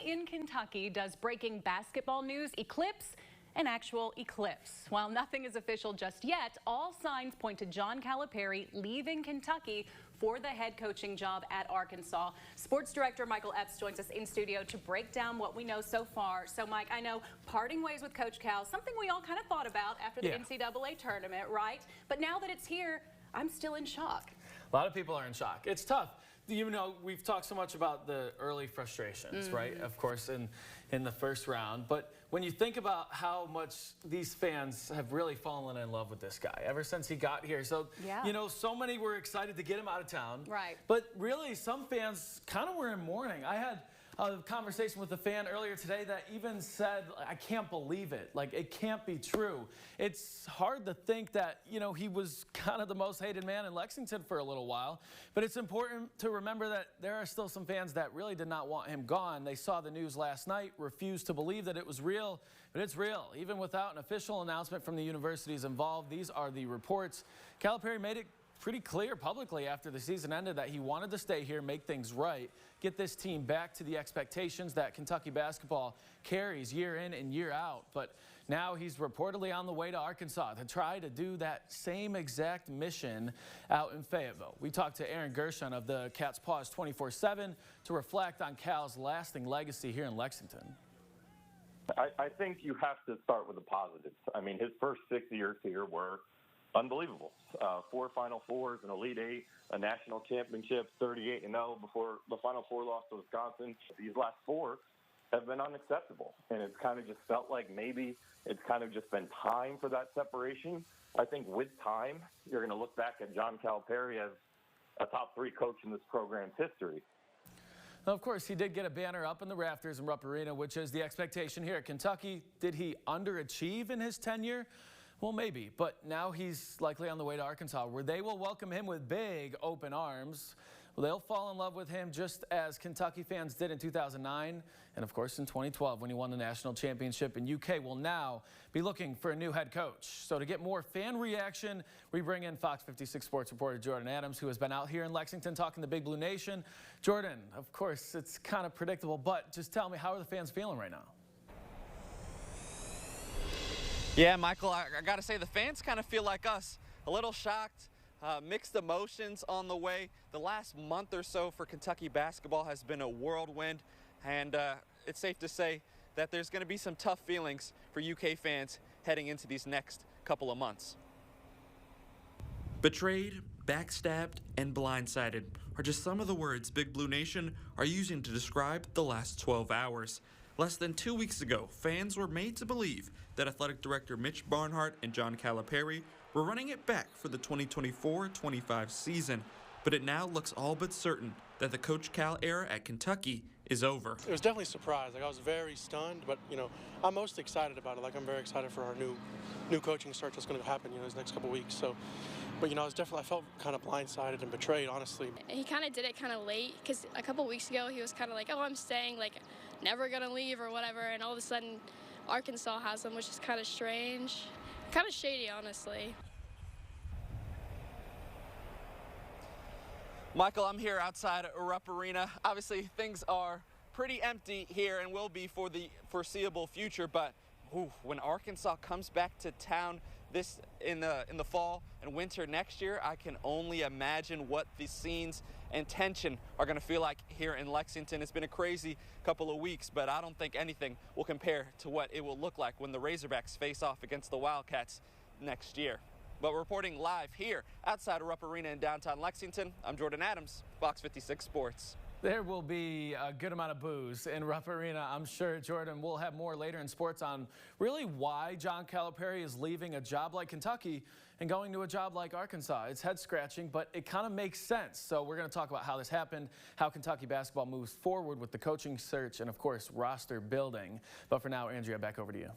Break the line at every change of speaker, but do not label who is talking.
in Kentucky does breaking basketball news eclipse an actual eclipse? While nothing is official just yet, all signs point to John Calipari leaving Kentucky for the head coaching job at Arkansas. Sports director Michael Epps joins us in studio to break down what we know so far. So, Mike, I know parting ways with Coach Cal, something we all kind of thought about after the NCAA tournament, right? But now that it's here, I'm still in shock.
A lot of people are in shock. It's tough. You know, we've talked so much about the early frustrations, right? Of course, in the first round. But when you think about how much these fans have really fallen in love with this guy ever since he got here. So, you know, so many were excited to get him out of town.
Right.
But really, some fans kind of were in mourning. I had a conversation with a fan earlier today that even said, I can't believe it. Like, it can't be true. It's hard to think that, you know, he was kind of the most hated man in Lexington for a little while. But it's important to remember that there are still some fans that really did not want him gone. They saw the news last night, refused to believe that it was real, but it's real. Even without an official announcement from the universities involved, these are the reports. Calipari made it pretty clear publicly after the season ended that he wanted to stay here, make things right, get this team back to the expectations that Kentucky basketball carries year in and year out. But now he's reportedly on the way to Arkansas to try to do that same exact mission out in Fayetteville. We talked to Aaron Gershon of the Cats Pause 24/7 to reflect on Cal's lasting legacy here in Lexington.
I think you have to start with the positives. I mean, his first 6 years here were unbelievable. 4 Final Fours, an Elite Eight, a national championship, 38-0 before the Final Four loss to Wisconsin. These last 4 have been unacceptable, and it's kind of just felt like maybe it's kind of just been time for that separation. I think with time, you're going to look back at John Calipari as a top 3 coach in this program's history.
Now, of course, he did get a banner up in the rafters in Rupp Arena, which is the expectation here at Kentucky. Did he underachieve in his tenure? Well, maybe, but now he's likely on the way to Arkansas, where they will welcome him with big open arms. Well, they'll fall in love with him just as Kentucky fans did in 2009 and, of course, in 2012 when he won the national championship. And UK will now be looking for a new head coach. So to get more fan reaction, we bring in Fox 56 sports reporter Jordan Adams, who has been out here in Lexington talking to Big Blue Nation. Jordan, of course, it's kind of predictable, but just tell me, how are the fans feeling right now?
Yeah, Michael, I got to say the fans kind of feel like us, a little shocked, mixed emotions on the way. The last month or so for Kentucky basketball has been a whirlwind, and it's safe to say that there's going to be some tough feelings for UK fans heading into these next couple of months.
Betrayed, backstabbed, and blindsided are just some of the words Big Blue Nation are using to describe the last 12 hours. Less than 2 weeks ago, fans were made to believe that athletic director Mitch Barnhart and John Calipari were running it back for the 2024-25 season. But it now looks all but certain that the Coach Cal era at Kentucky is over.
It was definitely a surprise. Like, I was very stunned, but, you know, I'm most excited about it. Like, I'm very excited for our new coaching search that's going to happen, you know, these next couple weeks. So, but, you know, I felt kind of blindsided and betrayed, honestly.
He kind of did it kind of late, because a couple weeks ago he was kind of like, oh, I'm staying, like, never going to leave or whatever, and all of a sudden Arkansas has him, which is kind of strange. Kind of shady, honestly.
Michael, I'm here outside Rupp Arena. Obviously, things are pretty empty here and will be for the foreseeable future, but when Arkansas comes back to town in the fall and winter next year, I can only imagine what the scenes and tension are going to feel like here in Lexington. It's been a crazy couple of weeks, but I don't think anything will compare to what it will look like when the Razorbacks face off against the Wildcats next year. But reporting live here outside of Rupp Arena in downtown Lexington, I'm Jordan Adams, Fox 56 Sports.
There will be a good amount of booze in Rupp Arena, I'm sure. Jordan, we'll have more later in sports on really why John Calipari is leaving a job like Kentucky and going to a job like Arkansas. It's head-scratching, but it kind of makes sense. So we're going to talk about how this happened, how Kentucky basketball moves forward with the coaching search, and, of course, roster building. But for now, Andrea, back over to you.